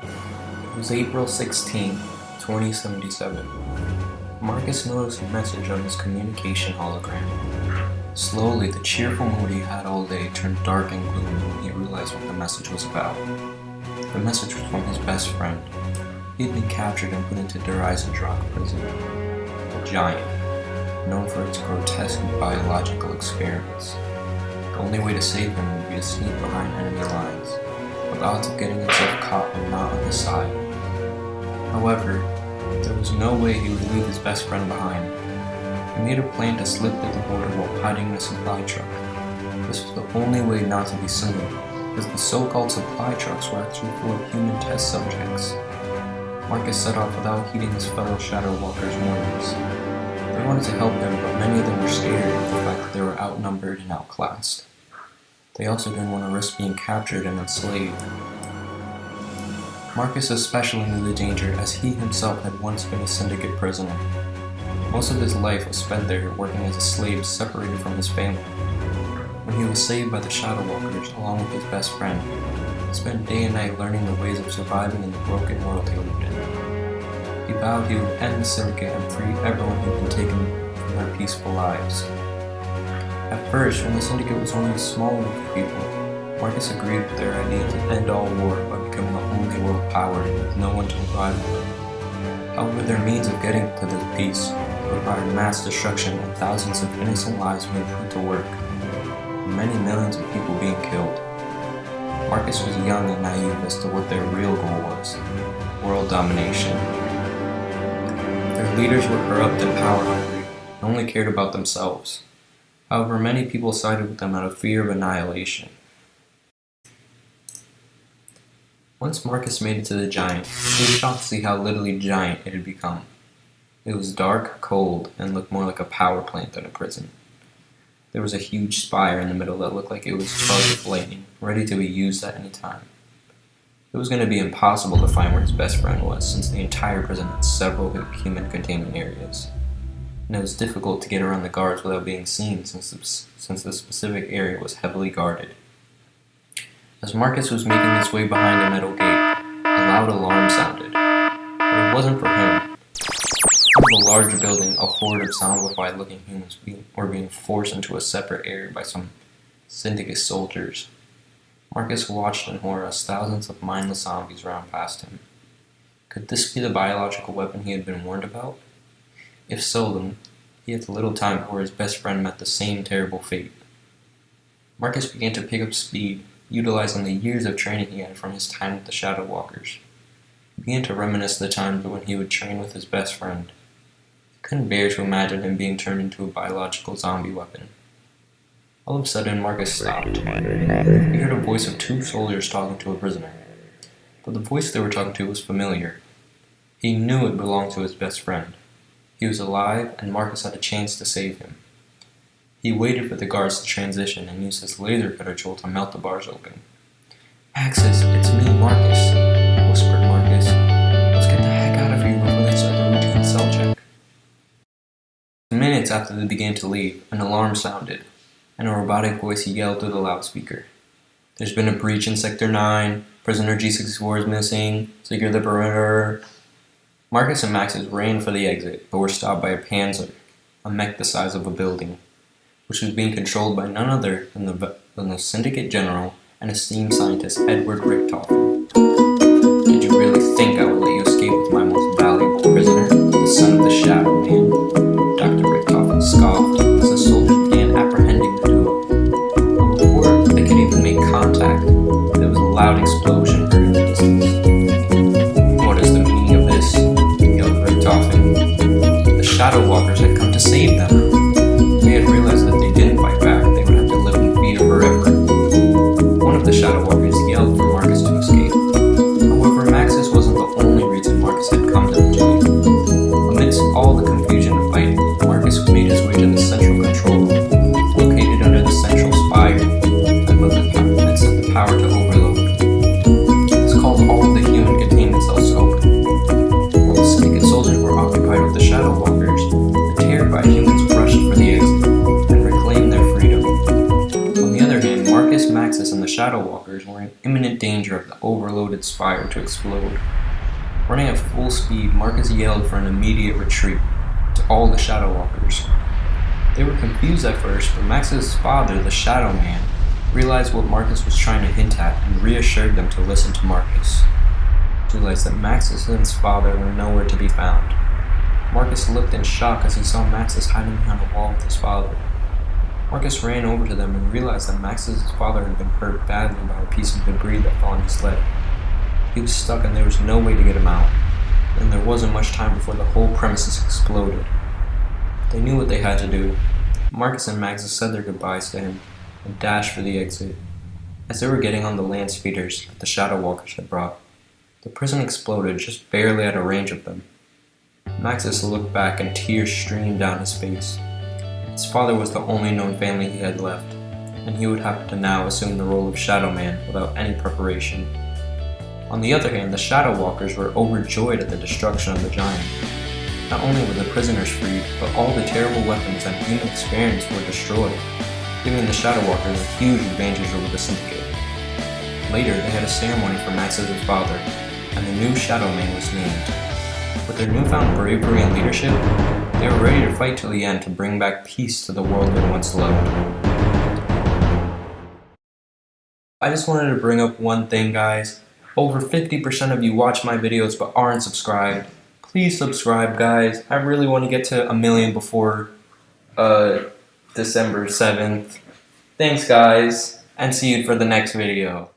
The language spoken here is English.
It was April 16, 2077. Marcus noticed a message on his communication hologram. Slowly, the cheerful mood he had all day turned dark and gloomy when he realized what the message was about. The message was from his best friend. He had been captured and put into Dreisendrach prison, a giant, known for its grotesque biological experiments. The only way to save him would be to sneak behind enemy lines, with odds of getting himself caught and not on his side. However, there was no way he would leave his best friend behind. He made a plan to slip through the border while hiding in a supply truck. This was the only way not to be seen, because the so-called supply trucks were actually full of human test subjects. Marcus set off without heeding his fellow Shadow Walkers' warnings. They wanted to help him, but many of them were scared of the fact that they were outnumbered and outclassed. They also didn't want to risk being captured and enslaved. Marcus especially knew the danger, as he himself had once been a syndicate prisoner. Most of his life was spent there working as a slave separated from his family. When he was saved by the Shadow Walkers along with his best friend, he spent day and night learning the ways of surviving in the broken world he lived in. He vowed he would end the syndicate and free everyone who had been taken from their peaceful lives. At first, when the syndicate was only a small group of people, Marcus agreed with their idea to end all war by becoming the only world power with no one to rival them. However, their means of getting to this peace required mass destruction and thousands of innocent lives being put to work, and many millions of people being killed. Marcus was young and naive as to what their real goal was: world domination. Their leaders were corrupt and power-hungry and only cared about themselves. However, many people sided with them out of fear of annihilation. Once Marcus made it to the giant, he was shocked to see how literally giant it had become. It was dark, cold, and looked more like a power plant than a prison. There was a huge spire in the middle that looked like it was charged with lightning, ready to be used at any time. It was going to be impossible to find where his best friend was, since the entire prison had several human containment areas. And it was difficult to get around the guards without being seen, since the specific area was heavily guarded. As Marcus was making his way behind a metal gate, a loud alarm sounded. But it wasn't for him. In a large building, a horde of zombified-looking humans were being forced into a separate area by some syndicate soldiers. Marcus watched in horror as thousands of mindless zombies ran past him. Could this be the biological weapon he had been warned about? If so, then he had little time before his best friend met the same terrible fate. Marcus began to pick up speed, utilizing the years of training he had from his time with the Shadow Walkers. He began to reminisce the times when he would train with his best friend. He couldn't bear to imagine him being turned into a biological zombie weapon. All of a sudden, Marcus stopped. He heard a voice of two soldiers talking to a prisoner. But the voice they were talking to was familiar. He knew it belonged to his best friend. He was alive, and Marcus had a chance to save him. He waited for the guards to transition and used his laser cutter tool to melt the bars open. "Axis, it's me, Marcus," whispered Marcus. "Let's get the heck out of here before they start the routine cell check." Minutes after they began to leave, an alarm sounded, and a robotic voice yelled through the loudspeaker. "There's been a breach in Sector 9. Prisoner G64 is missing. Secure the perimeter." Marcus and Maxis ran for the exit, but were stopped by a Panzer, a mech the size of a building, which was being controlled by none other than the Syndicate General and esteemed scientist Edward Richtofen. "Did you really think I would let you escape with my most valuable prisoner, the son of the Shadow Man?" Dr. Richtofen scoffed as the soldiers began apprehending the duo. But before they could even make contact, there was a loud explosion heard in the distance. "What is the meaning of this?" yelled Richtofen. The Shadow Walkers had come to save them. They had realized that if they didn't fight back, they would have to live in fear forever. One of the Shadow Walkers yelled for Marcus to escape. However, Maxis wasn't the only reason Marcus had come to the giant. Amidst all the confusion and fighting, Marcus made his way to the central control room, located under the central spire, and set the power to overload. His danger of the overloaded spire to explode. Running at full speed, Marcus yelled for an immediate retreat to all the Shadow Walkers. They were confused at first, but Max's father, the Shadow Man, realized what Marcus was trying to hint at and reassured them to listen to Marcus. He realized that Max's and his father were nowhere to be found. Marcus looked in shock as he saw Maxis hiding behind a wall with his father. Marcus ran over to them and realized that Max's father had been hurt badly by a piece of debris that fell on his leg. He was stuck and there was no way to get him out, and there wasn't much time before the whole premises exploded. They knew what they had to do. Marcus and Maxis said their goodbyes to him and dashed for the exit. As they were getting on the land speeders that the Shadow Walkers had brought, the prison exploded just barely out of range of them. Maxis looked back and tears streamed down his face. His father was the only known family he had left, and he would have to now assume the role of Shadow Man without any preparation. On the other hand, the Shadow Walkers were overjoyed at the destruction of the giant. Not only were the prisoners freed, but all the terrible weapons and human experiments were destroyed, giving the Shadow Walkers a huge advantage over the Syndicate. Later, they had a ceremony for Max's father, and the new Shadow Man was named. With their newfound bravery and leadership, they were ready to fight till the end to bring back peace to the world they once loved. I just wanted to bring up one thing, guys. Over 50% of you watch my videos but aren't subscribed. Please subscribe, guys. I really want to get to 1 million before December 7th. Thanks, guys, and see you for the next video.